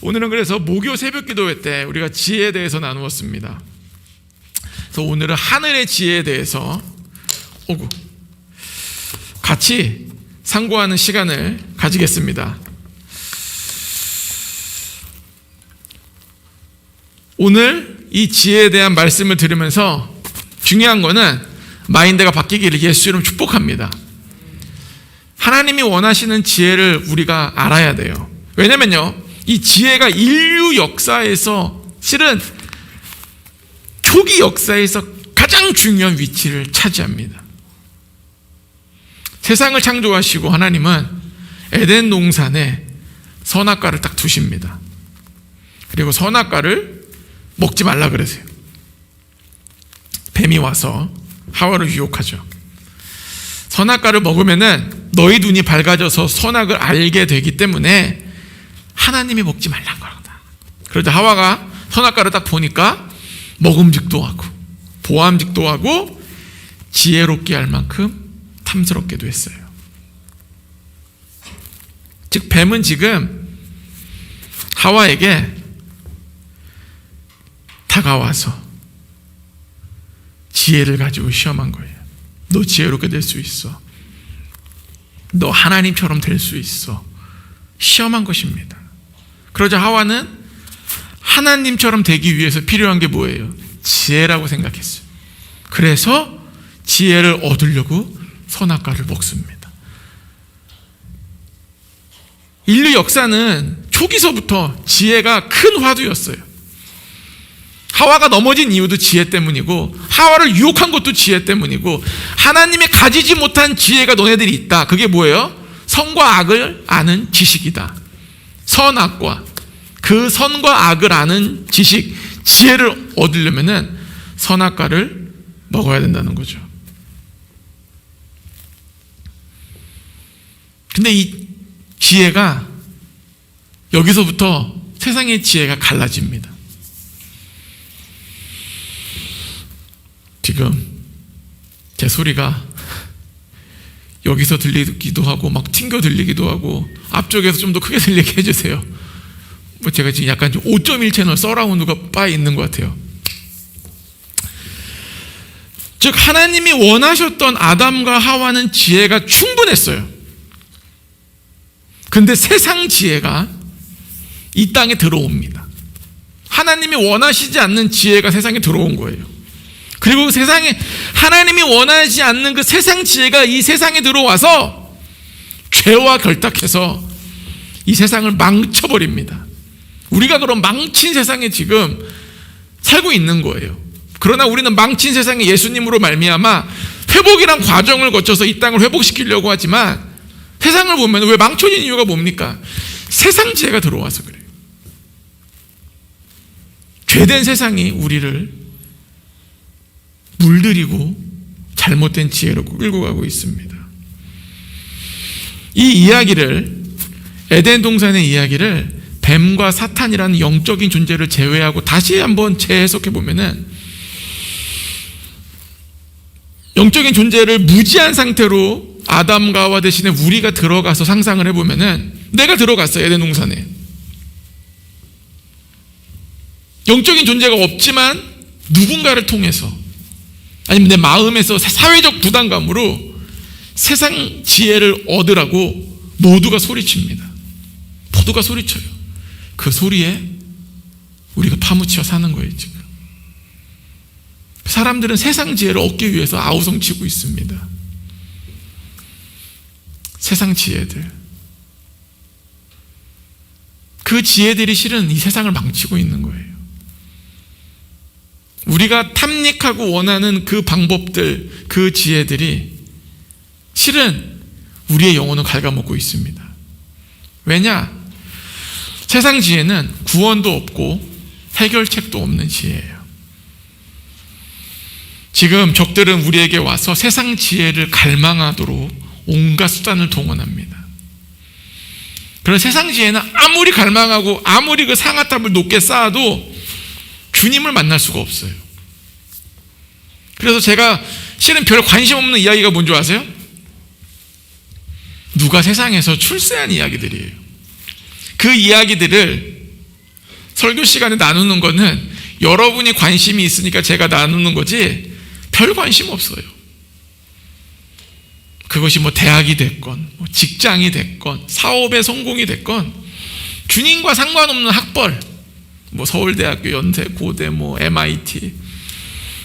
오늘은 그래서 목요 새벽 기도회 때 우리가 지혜에 대해서 나누었습니다. 그래서 오늘은 하늘의 지혜에 대해서 같이 상고하는 시간을 가지겠습니다. 오늘 이 지혜에 대한 말씀을 들으면서 중요한 거는 마인드가 바뀌기를 예수 이름 축복합니다. 하나님이 원하시는 지혜를 우리가 알아야 돼요. 왜냐면요, 이 지혜가 인류 역사에서 실은 초기 역사에서 가장 중요한 위치를 차지합니다. 세상을 창조하시고 하나님은 에덴 동산에 선악과를 딱 두십니다. 그리고 선악과를 먹지 말라 그러세요. 뱀이 와서 하와를 유혹하죠. 선악과를 먹으면은 너희 눈이 밝아져서 선악을 알게 되기 때문에 하나님이 먹지 말란 거다. 그러자 하와가 선악과를 딱 보니까 먹음직도 하고 보암직도 하고 지혜롭게 할 만큼 탐스럽게도 했어요. 즉 뱀은 지금 하와에게 다가와서 지혜를 가지고 시험한 거예요. 너 지혜롭게 될 수 있어. 너 하나님처럼 될 수 있어. 시험한 것입니다. 그러자 하와는 하나님처럼 되기 위해서 필요한 게 뭐예요? 지혜라고 생각했어요. 그래서 지혜를 얻으려고 선악과를 먹습니다. 인류 역사는 초기서부터 지혜가 큰 화두였어요. 하와가 넘어진 이유도 지혜 때문이고 하와를 유혹한 것도 지혜 때문이고 하나님이 가지지 못한 지혜가 너네들이 있다. 그게 뭐예요? 선과 악을 아는 지식이다. 선악과 그 선과 악을 아는 지식, 지혜를 얻으려면은 선악과를 먹어야 된다는 거죠. 근데 이 지혜가 여기서부터 세상의 지혜가 갈라집니다. 지금 제 소리가 여기서 들리기도 하고 막 튕겨 들리기도 하고 앞쪽에서 좀 더 크게 들리게 해주세요. 제가 지금 약간 5.1 채널 서라운드가 빠에 있는 것 같아요. 즉 하나님이 원하셨던 아담과 하와는 지혜가 충분했어요. 근데 세상 지혜가 이 땅에 들어옵니다. 하나님이 원하시지 않는 지혜가 세상에 들어온 거예요. 그리고 세상에 하나님이 원하지 않는 그 세상 지혜가 이 세상에 들어와서 죄와 결탁해서 이 세상을 망쳐버립니다. 우리가 그런 망친 세상에 지금 살고 있는 거예요. 그러나 우리는 망친 세상에 예수님으로 말미암아 회복이란 과정을 거쳐서 이 땅을 회복시키려고 하지만 세상을 보면 왜 망쳐진 이유가 뭡니까? 세상 지혜가 들어와서 그래요. 죄된 세상이 우리를 물들이고 잘못된 지혜로 끌고 가고 있습니다. 이 이야기를, 에덴 동산의 이야기를 뱀과 사탄이라는 영적인 존재를 제외하고 다시 한번 재해석해 보면은 영적인 존재를 무지한 상태로 아담과 하와 대신에 우리가 들어가서 상상을 해보면은 내가 들어갔어요. 에덴 동산에 영적인 존재가 없지만 누군가를 통해서 아니면 내 마음에서 사회적 부담감으로 세상 지혜를 얻으라고 모두가 소리칩니다. 모두가 소리쳐요. 그 소리에 우리가 파묻혀 사는 거예요. 지금 사람들은 세상 지혜를 얻기 위해서 아우성치고 있습니다. 세상 지혜들, 그 지혜들이 실은 이 세상을 망치고 있는 거예요. 우리가 탐닉하고 원하는 그 방법들, 그 지혜들이 실은 우리의 영혼을 갉아먹고 있습니다. 왜냐? 세상 지혜는 구원도 없고 해결책도 없는 지혜예요. 지금 적들은 우리에게 와서 세상 지혜를 갈망하도록 온갖 수단을 동원합니다. 그런 세상 지혜는 아무리 갈망하고 아무리 그 상아탑을 높게 쌓아도 주님을 만날 수가 없어요. 그래서 제가 실은 별 관심 없는 이야기가 뭔지 아세요? 누가 세상에서 출세한 이야기들이에요. 그 이야기들을 설교 시간에 나누는 거는 여러분이 관심이 있으니까 제가 나누는 거지 별 관심 없어요. 그것이 뭐 대학이 됐건 뭐 직장이 됐건 사업의 성공이 됐건 주님과 상관없는 학벌, 뭐 서울대학교, 연세, 고대, 뭐 MIT,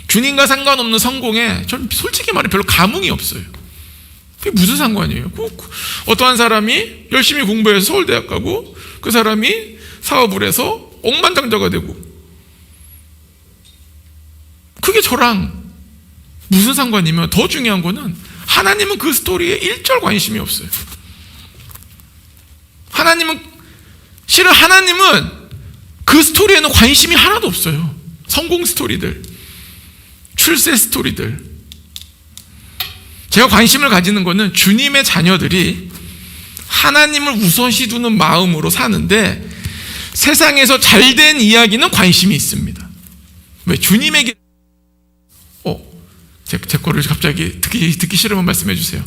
주님과 상관없는 성공에 저는 솔직히 말해 별로 감흥이 없어요. 그게 무슨 상관이에요? 어떠한 사람이 열심히 공부해서 서울대학 가고 그 사람이 사업을 해서 억만장자가 되고 그게 저랑 무슨 상관이면 더 중요한 거는 하나님은 그 스토리에 일절 관심이 없어요. 실은 하나님은 그 스토리에는 관심이 하나도 없어요. 성공 스토리들, 출세 스토리들. 제가 관심을 가지는 거는 주님의 자녀들이 하나님을 우선시 두는 마음으로 사는데 세상에서 잘된 이야기는 관심이 있습니다. 왜? 주님에게 제 거를 갑자기 듣기 싫으면 말씀해 주세요.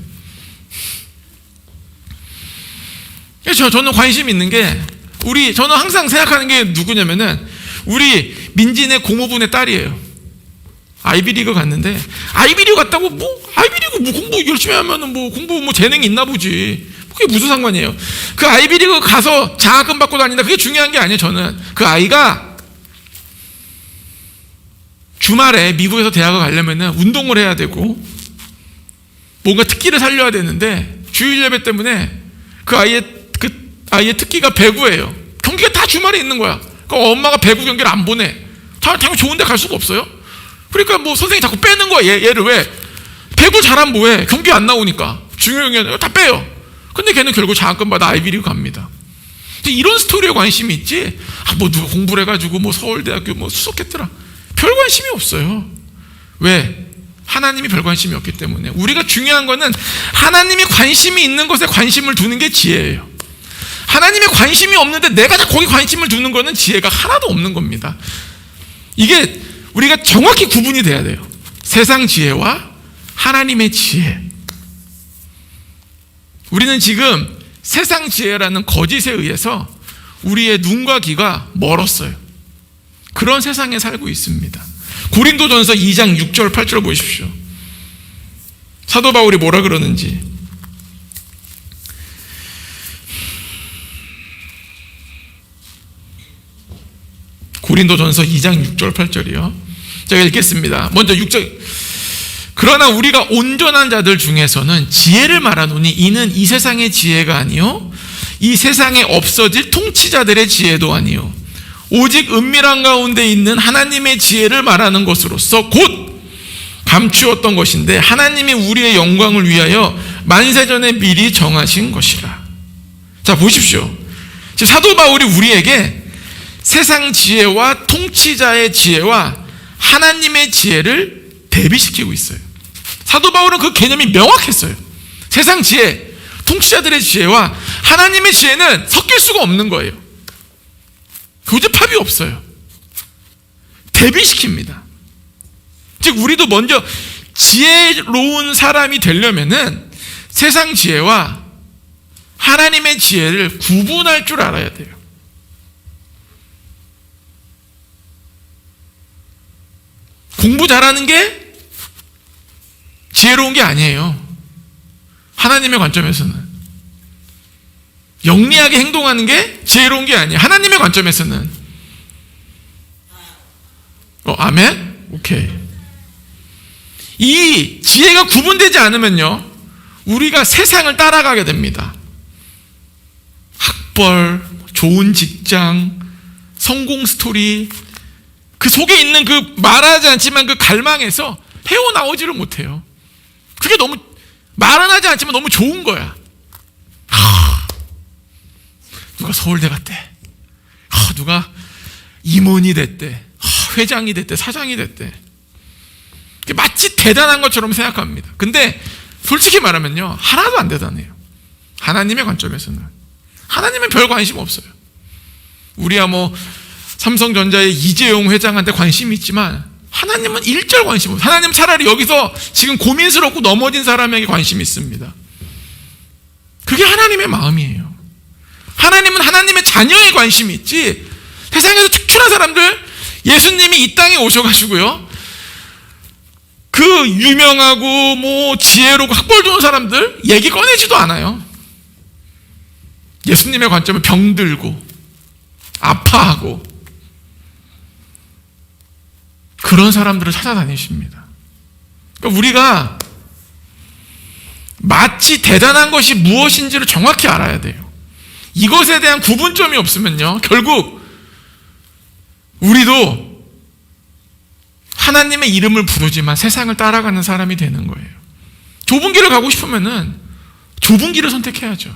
저는 관심 있는 게 저는 항상 생각하는 게 누구냐면은 우리 민진의 고모분의 딸이에요. 아이비리그 갔는데 아이비리그 갔다고 아이비리그 공부 열심히 하면은 공부 재능이 있나 보지. 그게 무슨 상관이에요? 그 아이비리그 가서 장학금 받고 다닌다. 그게 중요한 게 아니에요. 저는 그 아이가 주말에 미국에서 대학을 가려면은 운동을 해야 되고 뭔가 특기를 살려야 되는데 주일 예배 때문에 그 아이의 특기가 배구예요. 경기가 다 주말에 있는 거야. 그러니까 엄마가 배구 경기를 안 보내. 당연히 좋은 데 갈 수가 없어요. 그러니까 선생님이 자꾸 빼는 거야. 얘를 왜? 배구 잘하면 뭐해? 경기 안 나오니까. 중요한 게 다 빼요. 근데 걔는 결국 장학금 받아 아이비리그 갑니다. 이런 스토리에 관심이 있지. 누가 공부를 해가지고 서울대학교 수석했더라. 별 관심이 없어요. 왜? 하나님이 별 관심이 없기 때문에. 우리가 중요한 거는 하나님이 관심이 있는 것에 관심을 두는 게 지혜예요. 하나님의 관심이 없는데 내가 다 거기 관심을 두는 거는 지혜가 하나도 없는 겁니다. 이게 우리가 정확히 구분이 돼야 돼요. 세상 지혜와 하나님의 지혜. 우리는 지금 세상 지혜라는 거짓에 의해서 우리의 눈과 귀가 멀었어요. 그런 세상에 살고 있습니다. 고린도전서 2장 6절 8절 보십시오. 사도 바울이 뭐라 그러는지. 고린도전서 2장 6절 8절이요. 제가 읽겠습니다. 먼저 6절. 그러나 우리가 온전한 자들 중에서는 지혜를 말하노니 이는 이 세상의 지혜가 아니요 이 세상에 없어질 통치자들의 지혜도 아니요 오직 은밀한 가운데 있는 하나님의 지혜를 말하는 것으로서 곧 감추었던 것인데 하나님이 우리의 영광을 위하여 만세전에 미리 정하신 것이라. 자, 보십시오. 지금 사도 바울이 우리에게 세상 지혜와 통치자의 지혜와 하나님의 지혜를 대비시키고 있어요. 사도 바울은 그 개념이 명확했어요. 세상 지혜, 통치자들의 지혜와 하나님의 지혜는 섞일 수가 없는 거예요. 교집합이 없어요. 대비시킵니다. 즉 우리도 먼저 지혜로운 사람이 되려면은 세상 지혜와 하나님의 지혜를 구분할 줄 알아야 돼요. 공부 잘하는 게 지혜로운 게 아니에요. 하나님의 관점에서는. 영리하게 행동하는 게 지혜로운 게 아니에요. 하나님의 관점에서는. 아멘? 오케이. 이 지혜가 구분되지 않으면요, 우리가 세상을 따라가게 됩니다. 학벌, 좋은 직장, 성공 스토리, 그 속에 있는 그 말하지 않지만 그 갈망에서 헤어나오지를 못해요. 그게 너무, 말은 하지 않지만 너무 좋은 거야. 누가 서울대 갔대. 누가 임원이 됐대. 회장이 됐대. 사장이 됐대. 마치 대단한 것처럼 생각합니다. 근데 솔직히 말하면요, 하나도 안 대단해요. 하나님의 관점에서는. 하나님은 별 관심 없어요. 우리야 삼성전자의 이재용 회장한테 관심이 있지만 하나님은 일절 관심 없어요. 하나님은 차라리 여기서 지금 고민스럽고 넘어진 사람에게 관심이 있습니다. 그게 하나님의 마음이에요. 하나님은 하나님의 자녀에 관심이 있지 세상에서 특출한 사람들, 예수님이 이 땅에 오셔가지고요, 그 유명하고 뭐 지혜롭고 학벌 좋은 사람들 얘기 꺼내지도 않아요. 예수님의 관점은 병들고 아파하고 그런 사람들을 찾아다니십니다. 그러니까 우리가 마치 대단한 것이 무엇인지를 정확히 알아야 돼요. 이것에 대한 구분점이 없으면요, 결국 우리도 하나님의 이름을 부르지만 세상을 따라가는 사람이 되는 거예요. 좁은 길을 가고 싶으면은 좁은 길을 선택해야죠.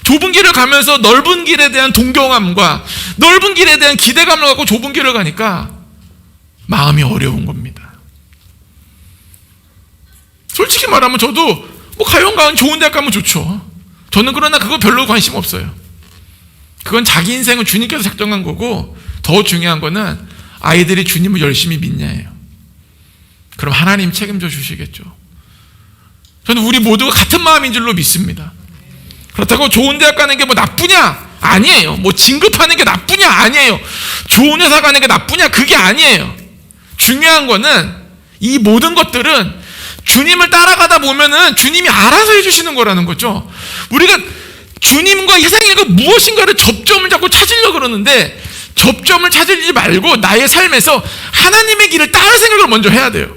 좁은 길을 가면서 넓은 길에 대한 동경함과 넓은 길에 대한 기대감을 갖고 좁은 길을 가니까 마음이 어려운 겁니다. 솔직히 말하면 저도 뭐 가요가은 좋은 대학 가면 좋죠. 저는 그러나 그거 별로 관심 없어요. 그건 자기 인생을 주님께서 작정한 거고, 더 중요한 거는 아이들이 주님을 열심히 믿냐예요. 그럼 하나님 책임져 주시겠죠. 저는 우리 모두가 같은 마음인 줄로 믿습니다. 그렇다고 좋은 대학 가는 게 뭐 나쁘냐? 아니에요. 뭐 진급하는 게 나쁘냐? 아니에요. 좋은 회사 가는 게 나쁘냐? 그게 아니에요. 중요한 거는 이 모든 것들은 주님을 따라가다 보면은 주님이 알아서 해주시는 거라는 거죠. 우리가 주님과 세상의 그 무엇인가를 접점을 자꾸 찾으려고 그러는데, 접점을 찾으지 말고 나의 삶에서 하나님의 길을 따를 생각을 먼저 해야 돼요.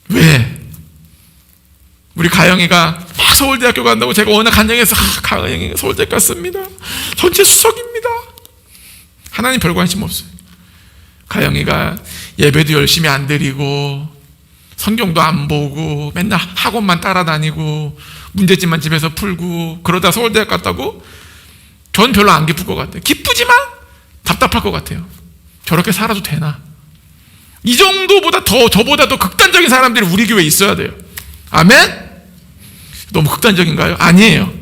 왜? 우리 가영이가 막 서울대학교 간다고 제가 워낙 간증해서, 가영이가 서울대 갔습니다, 전체 수석입니다. 하나님 별 관심 없어요. 가영이가 예배도 열심히 안 드리고 성경도 안 보고 맨날 학원만 따라다니고 문제집만 집에서 풀고 그러다 서울대학 갔다고? 전 별로 안 기쁠 것 같아요. 기쁘지만 답답할 것 같아요. 저렇게 살아도 되나? 이 정도보다 더, 저보다 더 극단적인 사람들이 우리 교회에 있어야 돼요. 아멘? 너무 극단적인가요? 아니에요.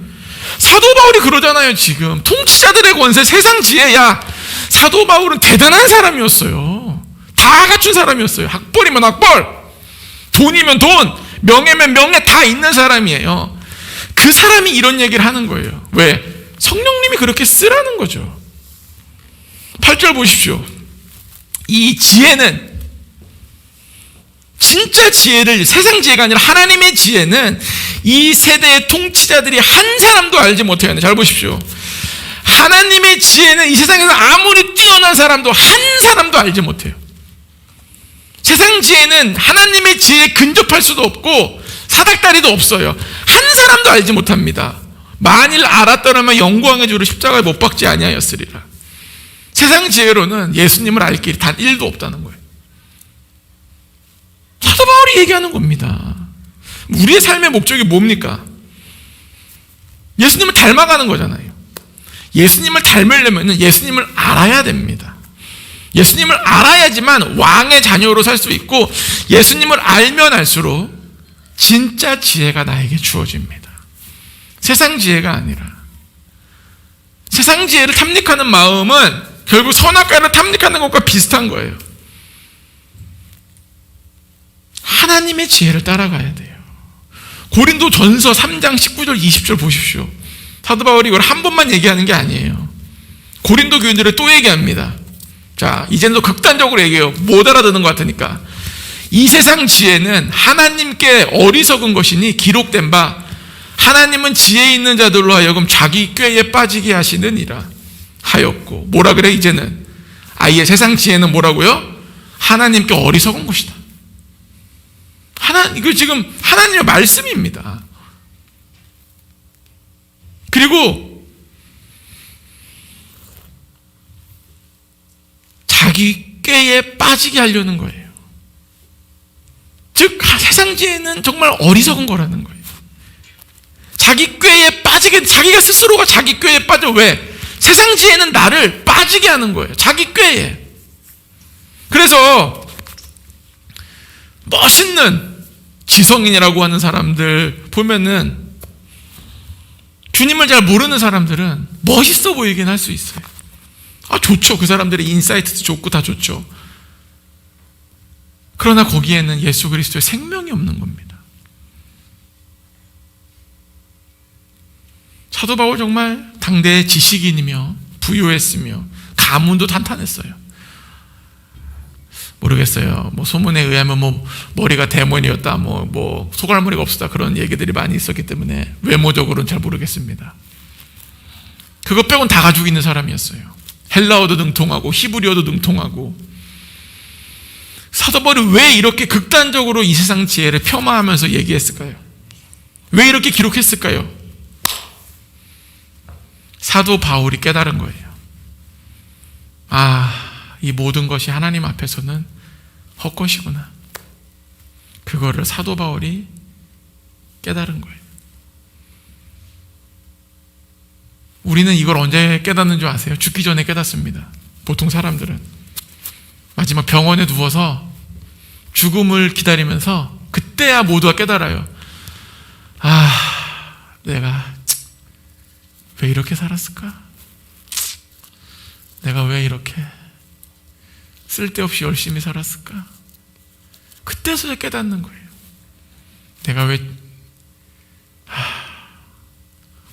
사도 바울이 그러잖아요. 지금 통치자들의 권세, 세상 지혜야. 사도 바울은 대단한 사람이었어요. 다 갖춘 사람이었어요. 학벌이면 학벌, 돈이면 돈, 명예면 명예, 다 있는 사람이에요. 그 사람이 이런 얘기를 하는 거예요. 왜? 성령님이 그렇게 쓰라는 거죠. 8절 보십시오. 이 지혜는, 진짜 지혜를, 세상 지혜가 아니라 하나님의 지혜는 이 세대의 통치자들이 한 사람도 알지 못해요. 잘 보십시오. 하나님의 지혜는 이 세상에서 아무리 뛰어난 사람도 한 사람도 알지 못해요. 세상 지혜는 하나님의 지혜에 근접할 수도 없고 사닥다리도 없어요. 한 사람도 알지 못합니다. 만일 알았더라면 영광의 주로 십자가에 못 박지 아니하였으리라. 세상 지혜로는 예수님을 알 길이 단 1도 없다는 거예요. 사도 바울이 얘기하는 겁니다. 우리의 삶의 목적이 뭡니까? 예수님을 닮아가는 거잖아요. 예수님을 닮으려면 예수님을 알아야 됩니다. 예수님을 알아야지만 왕의 자녀로 살 수 있고, 예수님을 알면 알수록 진짜 지혜가 나에게 주어집니다. 세상 지혜가 아니라. 세상 지혜를 탐닉하는 마음은 결국 선악과를 탐닉하는 것과 비슷한 거예요. 하나님의 지혜를 따라가야 돼요. 고린도 전서 3장 19절 20절 보십시오. 사도 바울이 이걸 한 번만 얘기하는 게 아니에요. 고린도 교인들을 또 얘기합니다. 자, 이제는 또 극단적으로 얘기해요. 못 알아듣는 것 같으니까. 이 세상 지혜는 하나님께 어리석은 것이니 기록된 바 하나님은 지혜 있는 자들로 하여금 자기 꾀에 빠지게 하시느니라 하였고, 뭐라 그래? 이제는 아예 세상 지혜는 뭐라고요? 하나님께 어리석은 것이다. 이거 지금 하나님의 말씀입니다. 그리고 자기 꾀에 빠지게 하려는 거예요. 즉 세상 지혜는 정말 어리석은 거라는 거예요. 자기 꾀에 빠지게, 자기가 스스로가 자기 꾀에 빠져. 왜? 세상 지혜는 나를 빠지게 하는 거예요. 자기 꾀에. 그래서 멋있는 지성인이라고 하는 사람들 보면은, 주님을 잘 모르는 사람들은 멋있어 보이긴 할 수 있어요. 좋죠. 그 사람들의 인사이트도 좋고 다 좋죠. 그러나 거기에는 예수 그리스도의 생명이 없는 겁니다. 사도 바울 정말 당대의 지식인이며 부유했으며 가문도 탄탄했어요. 모르겠어요. 뭐 소문에 의하면 뭐 머리가 데몬이었다, 뭐 소갈머리가 없었다, 그런 얘기들이 많이 있었기 때문에 외모적으로는 잘 모르겠습니다. 그것 빼고는 다 가지고 있는 사람이었어요. 헬라어도 능통하고 히브리어도 능통하고. 사도 바울이 왜 이렇게 극단적으로 이 세상 지혜를 폄하하면서 얘기했을까요? 왜 이렇게 기록했을까요? 사도 바울이 깨달은 거예요. 이 모든 것이 하나님 앞에서는 헛것이구나. 그거를 사도 바울이 깨달은 거예요. 우리는 이걸 언제 깨닫는 줄 아세요? 죽기 전에 깨닫습니다. 보통 사람들은 마지막 병원에 누워서 죽음을 기다리면서 그때야 모두가 깨달아요. 내가 왜 이렇게 살았을까? 내가 왜 이렇게 쓸데없이 열심히 살았을까? 그때서야 깨닫는 거예요. 내가 왜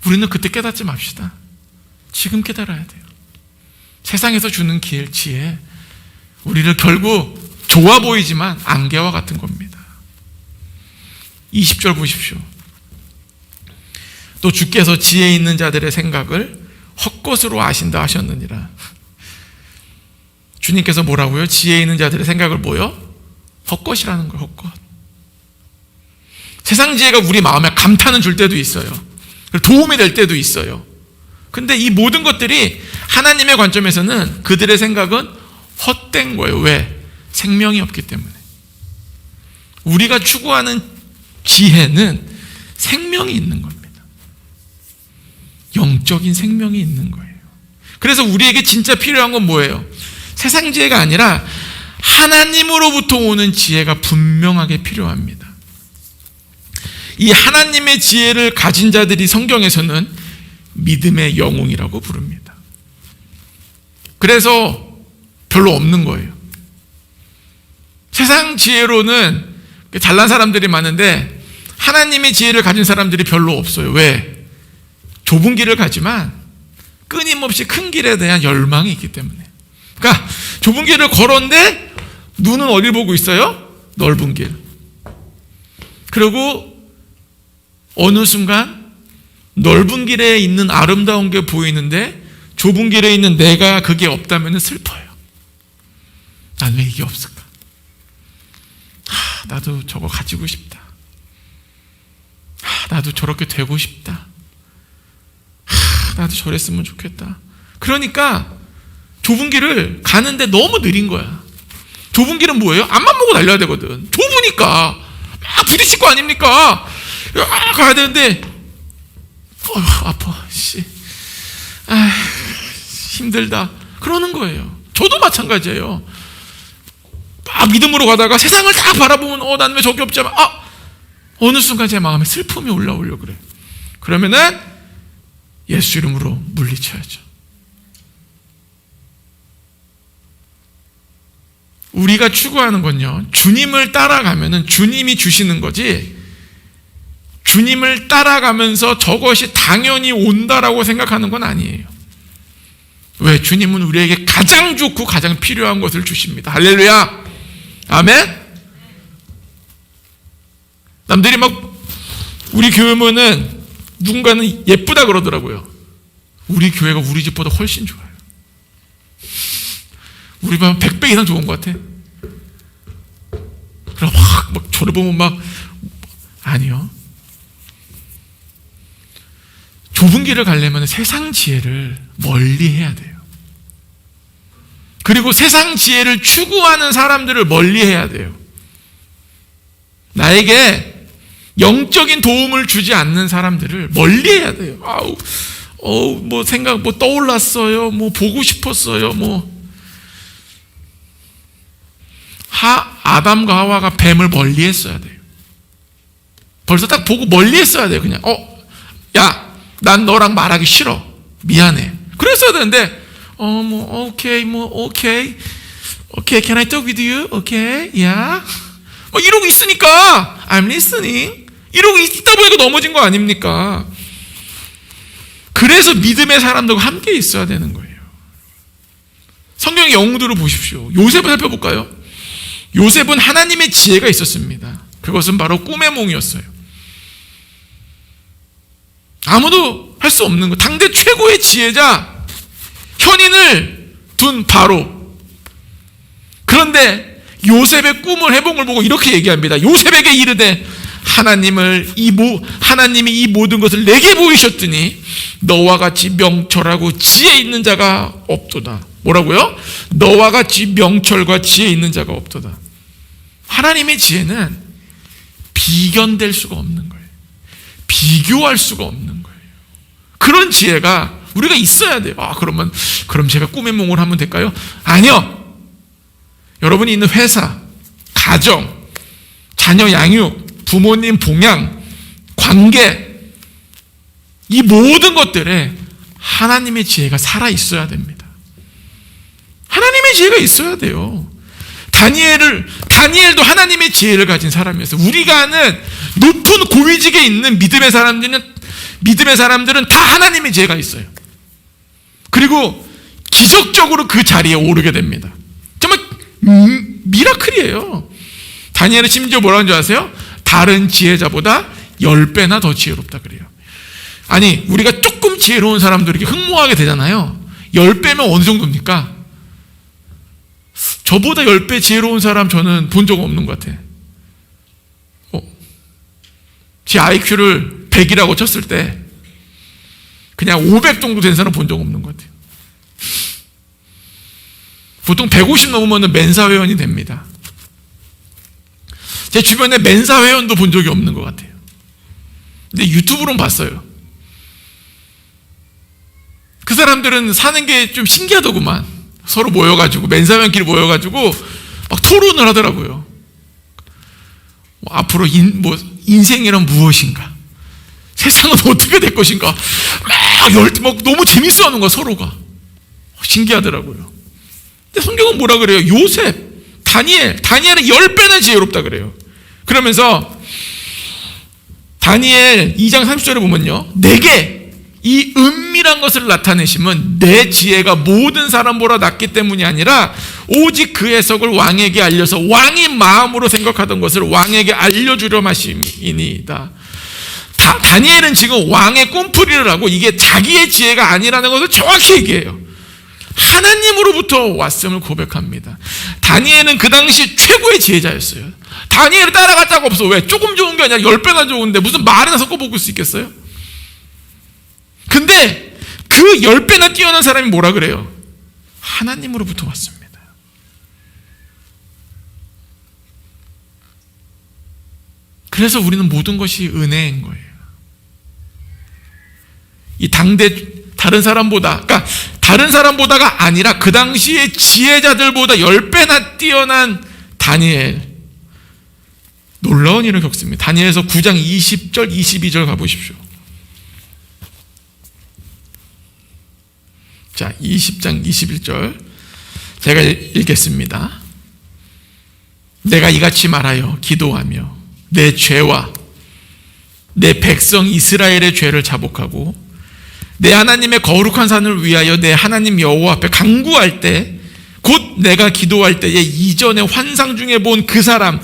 우리는 그때 깨닫지 맙시다. 지금 깨달아야 돼요. 세상에서 주는 지혜, 우리를 결국 좋아 보이지만 안개와 같은 겁니다. 20절 보십시오. 또 주께서 지혜 있는 자들의 생각을 헛것으로 아신다 하셨느니라. 주님께서 뭐라고요? 지혜 있는 자들의 생각을 뭐요? 헛것이라는 거예요. 헛것. 세상 지혜가 우리 마음에 감탄을 줄 때도 있어요. 도움이 될 때도 있어요. 근데 이 모든 것들이 하나님의 관점에서는 그들의 생각은 헛된 거예요. 왜? 생명이 없기 때문에. 우리가 추구하는 지혜는 생명이 있는 겁니다. 영적인 생명이 있는 거예요. 그래서 우리에게 진짜 필요한 건 뭐예요? 세상 지혜가 아니라 하나님으로부터 오는 지혜가 분명하게 필요합니다. 이 하나님의 지혜를 가진 자들이 성경에서는 믿음의 영웅이라고 부릅니다. 그래서 별로 없는 거예요. 세상 지혜로는 잘난 사람들이 많은데 하나님의 지혜를 가진 사람들이 별로 없어요. 왜? 좁은 길을 가지만 끊임없이 큰 길에 대한 열망이 있기 때문에. 그러니까 좁은 길을 걸었는데 눈은 어딜 보고 있어요? 넓은 길. 그리고 어느 순간 넓은 길에 있는 아름다운 게 보이는데 좁은 길에 있는 내가 그게 없다면 슬퍼요. 난 왜 이게 없을까? 나도 저거 가지고 싶다. 나도 저렇게 되고 싶다. 나도 저랬으면 좋겠다. 그러니까 좁은 길을 가는데 너무 느린 거야. 좁은 길은 뭐예요? 앞만 보고 달려야 되거든. 좁으니까 막 부딪힐 거 아닙니까? 가야 되는데 아파. 힘들다. 그러는 거예요. 저도 마찬가지예요. 믿음으로 가다가 세상을 다 바라보면 난 왜 저게 없지? 어느 순간 제 마음에 슬픔이 올라오려고 그래. 그러면은 예수 이름으로 물리쳐야죠. 우리가 추구하는 건요, 주님을 따라가면은 주님이 주시는 거지, 주님을 따라가면서 저것이 당연히 온다라고 생각하는 건 아니에요. 왜? 주님은 우리에게 가장 좋고 가장 필요한 것을 주십니다. 할렐루야. 아멘. 남들이 막 우리 교회면은 누군가는 예쁘다 그러더라고요. 우리 교회가 우리 집보다 훨씬 좋아요. 우리 반 100배 이상 좋은 것 같아. 그럼 막 저를 보면 아니요. 좁은 길을 가려면 세상 지혜를 멀리 해야 돼요. 그리고 세상 지혜를 추구하는 사람들을 멀리 해야 돼요. 나에게 영적인 도움을 주지 않는 사람들을 멀리 해야 돼요. 뭐 생각, 떠올랐어요. 보고 싶었어요. 아담과 하와가 뱀을 멀리 했어야 돼요. 벌써 딱 보고 멀리 했어야 돼요. 그냥, 야, 난 너랑 말하기 싫어. 미안해. 그랬어야 되는데, 오케이, can I talk with you? 오케이, yeah. 이러고 있으니까, I'm listening. 이러고 있다 보니까 넘어진 거 아닙니까? 그래서 믿음의 사람들과 함께 있어야 되는 거예요. 성경의 영웅들을 보십시오. 요셉을 살펴볼까요? 요셉은 하나님의 지혜가 있었습니다. 그것은 바로 꿈의 몽이었어요. 아무도 할 수 없는 거. 당대 최고의 지혜자, 현인을 둔 바로. 그런데 요셉의 꿈을 해봉을 보고 이렇게 얘기합니다. 요셉에게 이르되 하나님이 이 모든 것을 내게 보이셨더니 너와 같이 명철하고 지혜 있는 자가 없도다. 뭐라고요? 너와 같이 명철과 지혜 있는 자가 없도다. 하나님의 지혜는 비견될 수가 없는 거예요. 비교할 수가 없는 거예요. 그런 지혜가 우리가 있어야 돼요. 그럼 제가 꿈의 몽을 하면 될까요? 아니요. 여러분이 있는 회사, 가정, 자녀 양육, 부모님 봉양, 관계, 이 모든 것들에 하나님의 지혜가 살아 있어야 됩니다. 하나님의 지혜가 있어야 돼요. 다니엘도 하나님의 지혜를 가진 사람이었어요. 우리가 아는 높은 고위직에 있는 믿음의 사람들은 다 하나님의 지혜가 있어요. 그리고 기적적으로 그 자리에 오르게 됩니다. 정말 미라클이에요. 다니엘은 심지어 뭐라는 줄 아세요? 다른 지혜자보다 10배나 더 지혜롭다 그래요. 아니, 우리가 조금 지혜로운 사람들에게 흠모하게 되잖아요. 10배면 어느 정도입니까? 저보다 10배 지혜로운 사람 저는 본 적 없는 것 같아요. 제 IQ를 100이라고 쳤을 때 그냥 500 정도 된 사람 본 적 없는 것 같아요. 보통 150 넘으면 멘사 회원이 됩니다. 제 주변에 멘사 회원도 본 적이 없는 것 같아요. 근데 유튜브로는 봤어요. 그 사람들은 사는 게 좀 신기하더구만. 서로 모여가지고, 멘사 회원끼리 모여가지고 막 토론을 하더라고요. 앞으로 인생이란 무엇인가? 세상은 어떻게 될 것인가? 막 너무 재밌어 하는 거야, 서로가. 신기하더라고요. 근데 성경은 뭐라 그래요? 요셉, 다니엘은 10배나 지혜롭다 그래요. 그러면서 다니엘 2장 30절에 보면요, 내게 이 은밀한 것을 나타내심은 내 지혜가 모든 사람보다 낫기 때문이 아니라 오직 그 해석을 왕에게 알려서 왕이 마음으로 생각하던 것을 왕에게 알려주려 하심이니이다. 다니엘은 지금 왕의 꿈풀이를 하고 이게 자기의 지혜가 아니라는 것을 정확히 얘기해요. 하나님으로부터 왔음을 고백합니다. 다니엘은 그 당시 최고의 지혜자였어요. 다니엘을 따라갈 자가 없어. 왜? 조금 좋은 게 아니라 10배나 좋은데 무슨 말이나 섞어먹을 수 있겠어요? 근데 그 10배나 뛰어난 사람이 뭐라 그래요? 하나님으로부터 왔습니다. 그래서 우리는 모든 것이 은혜인 거예요. 이 당대 다른 사람보다가 아니라 그 당시의 지혜자들보다 10배나 뛰어난 다니엘, 놀라운 일을 겪습니다. 다니엘서 9장 20절 22절 가보십시오. 자, 20장 21절 제가 읽겠습니다. 내가 이같이 말하여 기도하며 내 죄와 내 백성 이스라엘의 죄를 자복하고 내 하나님의 거룩한 산을 위하여 내 하나님 여호와 앞에 간구할 때 곧 내가 기도할 때에 이전에 환상 중에 본 그 사람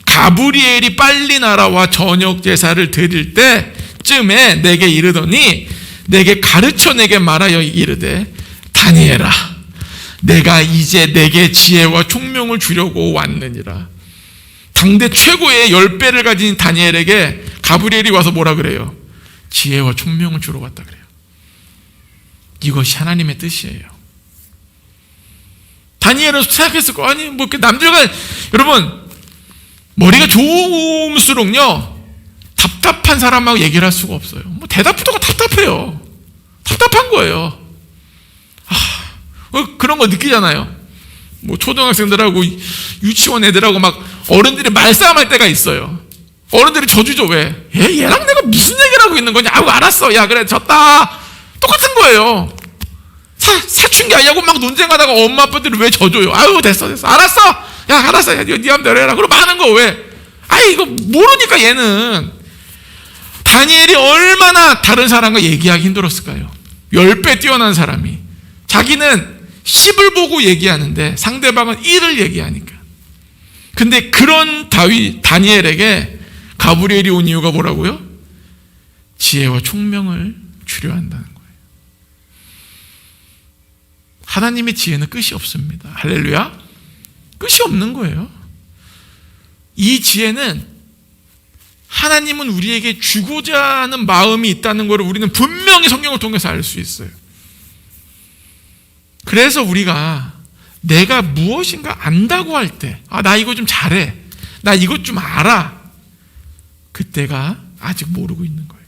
가브리엘이 빨리 날아와 저녁 제사를 드릴 때쯤에 내게 이르더니 내게 가르쳐 내게 말하여 이르되 다니엘아, 내가 이제 내게 지혜와 총명을 주려고 왔느니라. 당대 최고의 10배를 가진 다니엘에게 가브리엘이 와서 뭐라 그래요? 지혜와 총명을 주러 왔다 그래요. 이것이 하나님의 뜻이에요. 다니엘은 생각했을 거 아니 뭐 남들과 여러분 머리가 좋을수록요 답답한 사람하고 얘기를 할 수가 없어요. 뭐 대답부터가 답답해요. 답답한 거예요. 그런 거 느끼잖아요. 뭐 초등학생들하고 유치원 애들하고 막 어른들이 말싸움할 때가 있어요. 어른들이 저주죠. 왜? 얘랑 내가 무슨 얘기를 하고 있는 거냐? 아이고 알았어. 야 그래 졌다. 똑같은 거예요. 사춘기 아니냐고 막 논쟁하다가 엄마 아빠들이 왜 져줘요? 아유 됐어 알았어. 야 알았어. 야, 네 맘대로 해라. 그럼 하는 거 왜? 이거 모르니까 얘는. 다니엘이 얼마나 다른 사람과 얘기하기 힘들었을까요? 10배 뛰어난 사람이 자기는 10을 보고 얘기하는데 상대방은 1을 얘기하니까. 근데 그런 다니엘에게 가브리엘이 온 이유가 뭐라고요? 지혜와 총명을 주려 한다는 거예요. 하나님의 지혜는 끝이 없습니다. 할렐루야. 끝이 없는 거예요. 이 지혜는 하나님은 우리에게 주고자 하는 마음이 있다는 것을 우리는 분명히 성경을 통해서 알 수 있어요. 그래서 우리가 내가 무엇인가 안다고 할 때, 나 이거 좀 잘해, 나 이것 좀 알아, 그때가 아직 모르고 있는 거예요.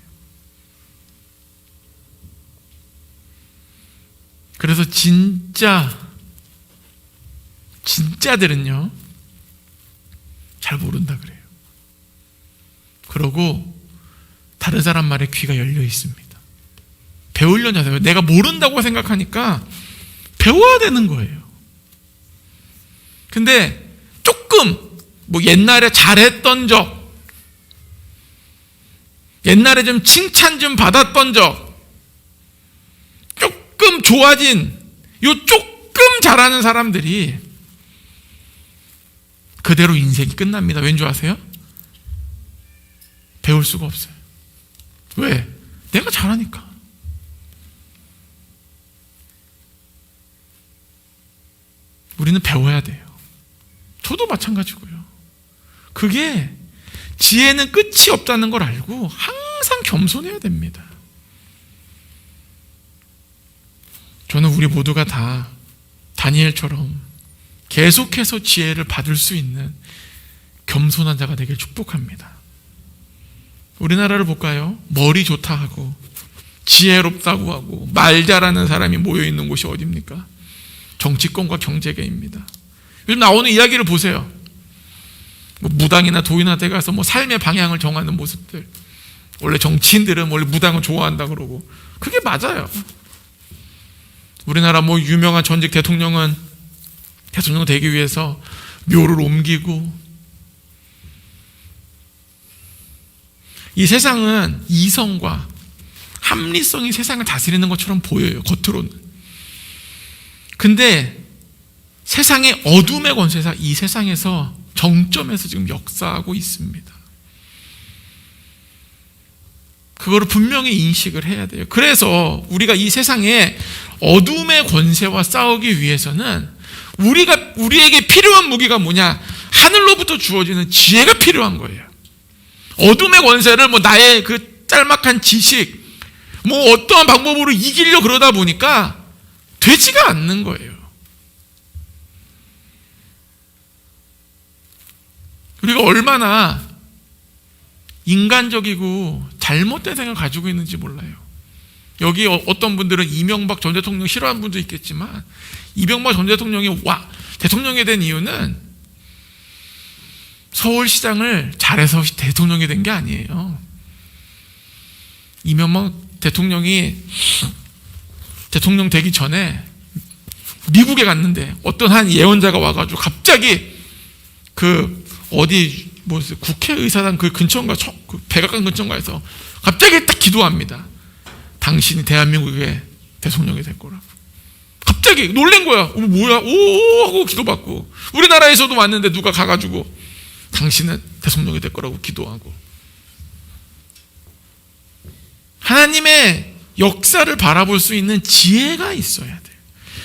그래서 진짜들은요 잘 모른다 그래요. 그러고 다른 사람 말에 귀가 열려 있습니다. 배우려는 자세요. 내가 모른다고 생각하니까 배워야 되는 거예요. 근데 조금 옛날에 잘했던 적, 옛날에 좀 칭찬 좀 받았던 적, 조금 좋아진 조금 잘하는 사람들이 그대로 인생이 끝납니다. 왠 줄 아세요? 배울 수가 없어요. 왜? 내가 잘하니까. 우리는 배워야 돼요. 저도 마찬가지고요. 그게 지혜는 끝이 없다는 걸 알고 항상 겸손해야 됩니다. 저는 우리 모두가 다 다니엘처럼 계속해서 지혜를 받을 수 있는 겸손한 자가 되길 축복합니다. 우리나라를 볼까요? 머리 좋다 하고 지혜롭다고 하고 말 잘하는 사람이 모여있는 곳이 어디입니까? 정치권과 경제계입니다. 요즘 나오는 이야기를 보세요. 무당이나 도인한테 가서 삶의 방향을 정하는 모습들. 원래 정치인들은 원래 무당을 좋아한다 그러고 그게 맞아요. 우리나라 유명한 전직 대통령은 대통령 되기 위해서 묘를 옮기고, 이 세상은 이성과 합리성이 세상을 다스리는 것처럼 보여요, 겉으로는. 근데 세상의 어둠의 권세사, 이 세상에서 정점에서 지금 역사하고 있습니다. 그거를 분명히 인식을 해야 돼요. 그래서 우리가 이 세상에 어둠의 권세와 싸우기 위해서는 우리에게 필요한 무기가 뭐냐? 하늘로부터 주어지는 지혜가 필요한 거예요. 어둠의 권세를 나의 그 짤막한 지식, 어떠한 방법으로 이기려 그러다 보니까 되지가 않는 거예요. 우리가 얼마나 인간적이고 잘못된 생각을 가지고 있는지 몰라요. 여기 어떤 분들은 이명박 전 대통령 싫어하는 분도 있겠지만, 이명박 전 대통령이 대통령이 된 이유는 서울시장을 잘해서 대통령이 된 게 아니에요. 이명박 대통령이 대통령 되기 전에 미국에 갔는데 어떤 한 예언자가 와가지고 갑자기 국회의사당 그 근처인가, 백악관 근처인가에서 갑자기 딱 기도합니다. 당신이 대한민국의 대통령이 될 거라고. 갑자기 놀란 거야. 뭐야? 오 하고 기도받고. 우리나라에서도 왔는데 누가 가가지고 당신은 대통령이 될 거라고 기도하고. 하나님의 역사를 바라볼 수 있는 지혜가 있어야 돼요.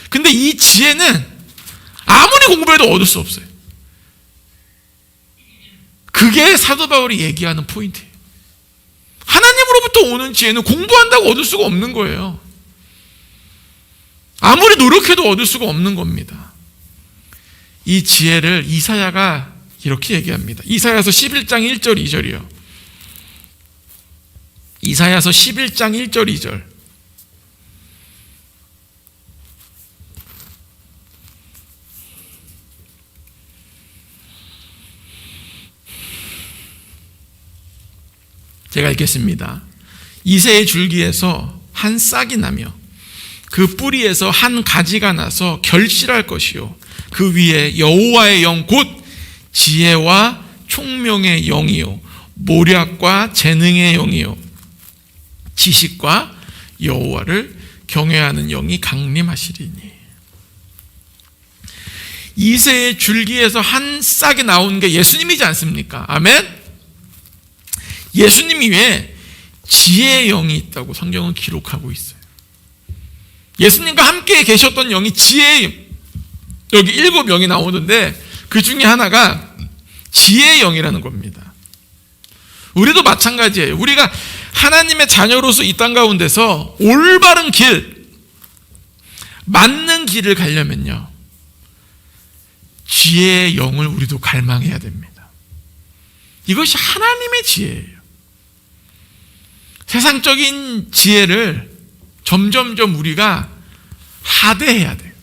근데 이 지혜는 아무리 공부해도 얻을 수 없어요. 그게 사도 바울이 얘기하는 포인트예요. 하나님으로부터 오는 지혜는 공부한다고 얻을 수가 없는 거예요. 아무리 노력해도 얻을 수가 없는 겁니다. 이 지혜를 이사야가 이렇게 얘기합니다. 이사야서 11장 1절 2절이요. 이사야서 11장 1절 2절. 제가 읽겠습니다. 이새의 줄기에서 한 싹이 나며 그 뿌리에서 한 가지가 나서 결실할 것이요, 그 위에 여호와의 영 곧 지혜와 총명의 영이요 모략과 재능의 영이요 지식과 여호와를 경외하는 영이 강림하시리니. 이새의 줄기에서 한 싹이 나온 게 예수님이지 않습니까? 아멘? 예수님 위에 지혜의 영이 있다고 성경은 기록하고 있어요. 예수님과 함께 계셨던 영이 지혜의, 여기 7명이 나오는데 그 중에 하나가 지혜의 영이라는 겁니다. 우리도 마찬가지예요. 우리가 하나님의 자녀로서 이 땅 가운데서 올바른 길, 맞는 길을 가려면요, 지혜의 영을 우리도 갈망해야 됩니다. 이것이 하나님의 지혜예요. 세상적인 지혜를 점점점 우리가 하대해야 돼요.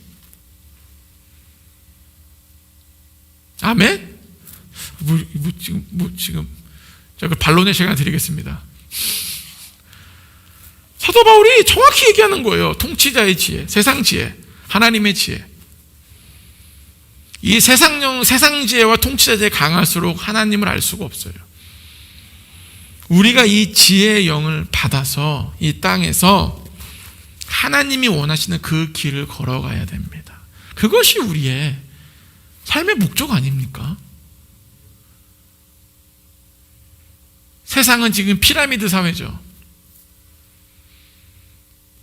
아멘? 지금 제가 반론의 시간 드리겠습니다. 사도 바울이 정확히 얘기하는 거예요. 통치자의 지혜, 세상 지혜, 하나님의 지혜. 이 세상 지혜와 통치자 지혜 강할수록 하나님을 알 수가 없어요. 우리가 이 지혜의 영을 받아서 이 땅에서 하나님이 원하시는 그 길을 걸어가야 됩니다. 그것이 우리의 삶의 목적 아닙니까? 세상은 지금 피라미드 사회죠.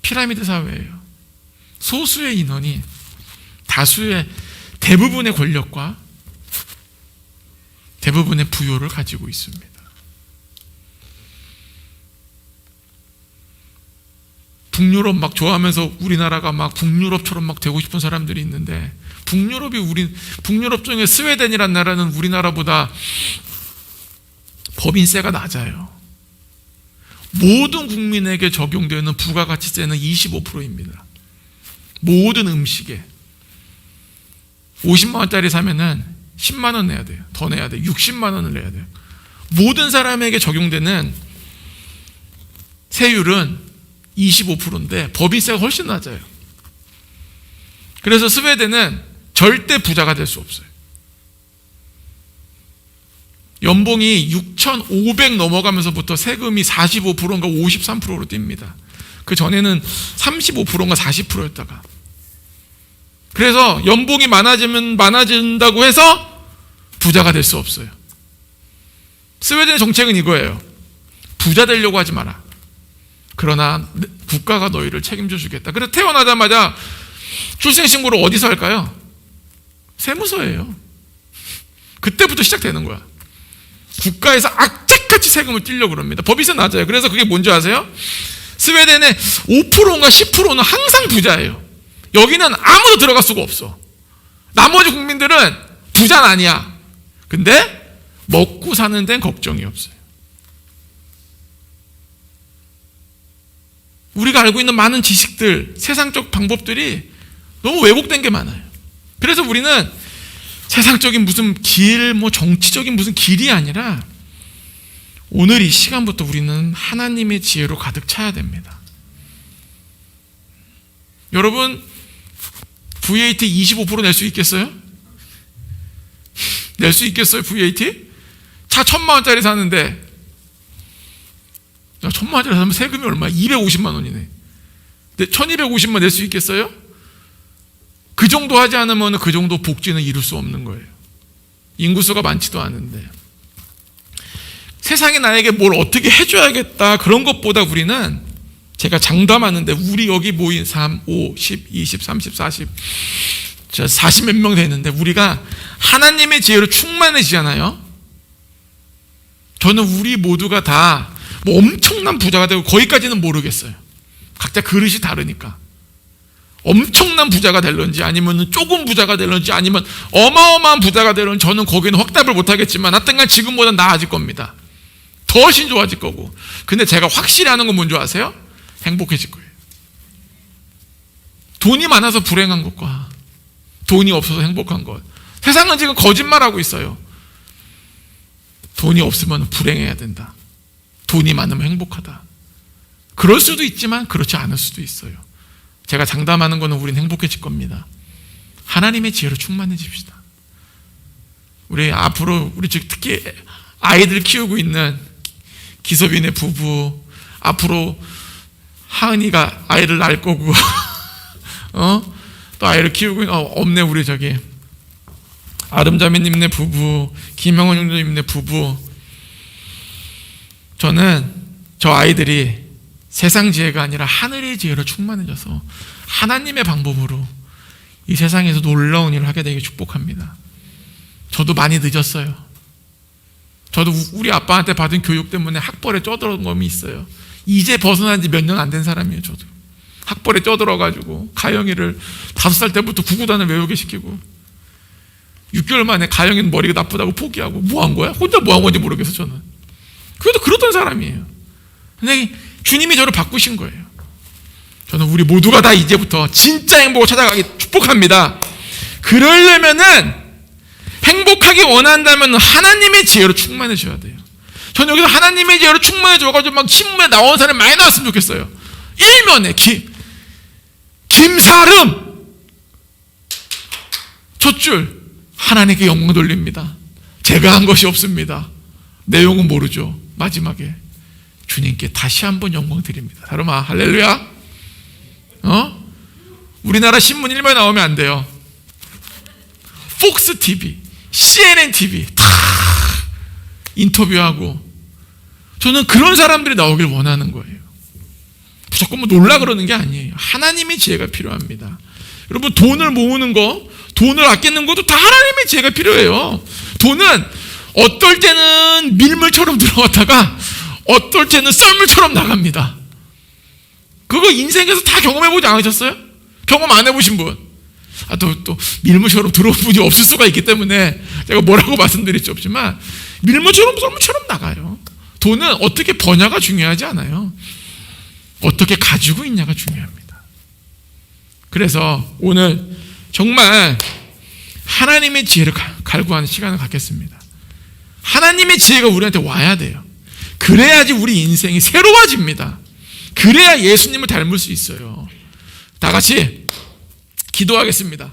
피라미드 사회예요. 소수의 인원이 다수의 대부분의 권력과 대부분의 부요를 가지고 있습니다. 북유럽 막 좋아하면서 우리나라가 막 북유럽처럼 막 되고 싶은 사람들이 있는데, 북유럽 중에 스웨덴이란 나라는 우리나라보다 법인세가 낮아요. 모든 국민에게 적용되는 부가가치세는 25%입니다. 모든 음식에. 50만 원짜리 사면은 10만 원 내야 돼요. 더 내야 돼요. 60만 원을 내야 돼요. 모든 사람에게 적용되는 세율은 25%인데 법인세가 훨씬 낮아요. 그래서 스웨덴은 절대 부자가 될 수 없어요. 연봉이 6,500 넘어가면서부터 세금이 45%인가 53%로 뜁니다. 그 전에는 35%인가 40%였다가. 그래서 연봉이 많아진다고 해서 부자가 될 수 없어요. 스웨덴의 정책은 이거예요. 부자 되려고 하지 마라. 그러나 국가가 너희를 책임져 주겠다. 그래서 태어나자마자 출생신고를 어디서 할까요? 세무서예요. 그때부터 시작되는 거야. 국가에서 악착같이 세금을 떼려고 그럽니다. 법인세 낮아요. 그래서 그게 뭔지 아세요? 스웨덴의 5%인가 10%는 항상 부자예요. 여기는 아무도 들어갈 수가 없어. 나머지 국민들은 부자는 아니야. 근데 먹고 사는 데는 걱정이 없어요. 우리가 알고 있는 많은 지식들, 세상적 방법들이 너무 왜곡된 게 많아요. 그래서 우리는 세상적인 무슨 길, 정치적인 무슨 길이 아니라 오늘 이 시간부터 우리는 하나님의 지혜로 가득 차야 됩니다. 여러분, VAT 25% 낼 수 있겠어요? 낼 수 있겠어요, VAT? 차 1,000만 원짜리 사는데, 1,000만 원짜리 사면 세금이 얼마야? 250만 원이네. 근데 1,250만 낼 수 있겠어요? 그 정도 하지 않으면 그 정도 복지는 이룰 수 없는 거예요. 인구수가 많지도 않은데. 세상에 나에게 뭘 어떻게 해줘야겠다, 그런 것보다 우리는, 제가 장담하는데, 우리 여기 모인 3, 5, 10, 20, 30, 40, 40 몇 명 되는데, 우리가 하나님의 지혜로 충만해지잖아요. 저는 우리 모두가 다 엄청난 부자가 되고, 거기까지는 모르겠어요. 각자 그릇이 다르니까. 엄청난 부자가 될런지, 아니면 조금 부자가 될런지, 아니면 어마어마한 부자가 될런지, 저는 거기는 확답을 못하겠지만 하여튼간 지금보다 나아질 겁니다. 더 훨씬 좋아질 거고. 근데 제가 확실히 아는 건 뭔지 아세요? 행복해질 거예요. 돈이 많아서 불행한 것과 돈이 없어서 행복한 것, 세상은 지금 거짓말하고 있어요. 돈이 없으면 불행해야 된다, 돈이 많으면 행복하다. 그럴 수도 있지만 그렇지 않을 수도 있어요. 제가 장담하는 것은 우리는 행복해질 겁니다. 하나님의 지혜로 충만해집시다. 우리 앞으로, 우리 특히 아이들 키우고 있는 기섭인의 부부, 앞으로 하은이가 아이를 낳을 거고 또 아이를 키우고 없네. 우리 저기 아름자매님네 부부, 김영원 형님네 부부. 저는 저 아이들이 세상 지혜가 아니라 하늘의 지혜로 충만해져서 하나님의 방법으로 이 세상에서 놀라운 일을 하게 되게 축복합니다. 저도 많이 늦었어요. 저도 우리 아빠한테 받은 교육 때문에 학벌에 쩌들은 감이 있어요. 이제 벗어난 지 몇 년 안 된 사람이에요. 저도 학벌에 쩌들어가지고 가영이를 5살 때부터 구구단을 외우게 시키고 6개월 만에 가영이는 머리가 나쁘다고 포기하고 뭐 한 거야? 혼자 뭐 한 건지 모르겠어. 저는 그래도 그렇던 사람이에요. 근데 주님이 저를 바꾸신 거예요. 저는 우리 모두가 다 이제부터 진짜 행복을 찾아가기 축복합니다. 그러려면은 행복하기 원한다면 하나님의 지혜로 충만해져야 돼요. 저는 여기서 하나님의 지혜로 충만해져가지고 막 신문에 나온 사람이 많이 나왔으면 좋겠어요. 일면에 김사름 첫 줄 하나님께 영광 돌립니다. 제가 한 것이 없습니다. 내용은 모르죠. 마지막에 주님께 다시 한번 영광 드립니다. 사람아 할렐루야. 우리나라 신문 1면에 나오면 안 돼요. 폭스 TV, CNN TV 다 인터뷰하고. 저는 그런 사람들이 나오길 원하는 거예요. 무조건 뭐 놀라 그러는 게 아니에요. 하나님의 지혜가 필요합니다. 여러분 돈을 모으는 거, 돈을 아끼는 것도 다 하나님의 지혜가 필요해요. 돈은 어떨 때는 밀물처럼 들어갔다가 어떨 때는 썰물처럼 나갑니다. 그거 인생에서 다 경험해보지 않으셨어요? 경험 안 해보신 분? 또 밀물처럼 들어온 분이 없을 수가 있기 때문에 제가 뭐라고 말씀드릴 수 없지만 밀물처럼 썰물처럼 나가요. 돈은 어떻게 버냐가 중요하지 않아요. 어떻게 가지고 있냐가 중요합니다. 그래서 오늘 정말 하나님의 지혜를 갈구하는 시간을 갖겠습니다. 하나님의 지혜가 우리한테 와야 돼요. 그래야지 우리 인생이 새로워집니다. 그래야 예수님을 닮을 수 있어요. 다 같이 기도하겠습니다.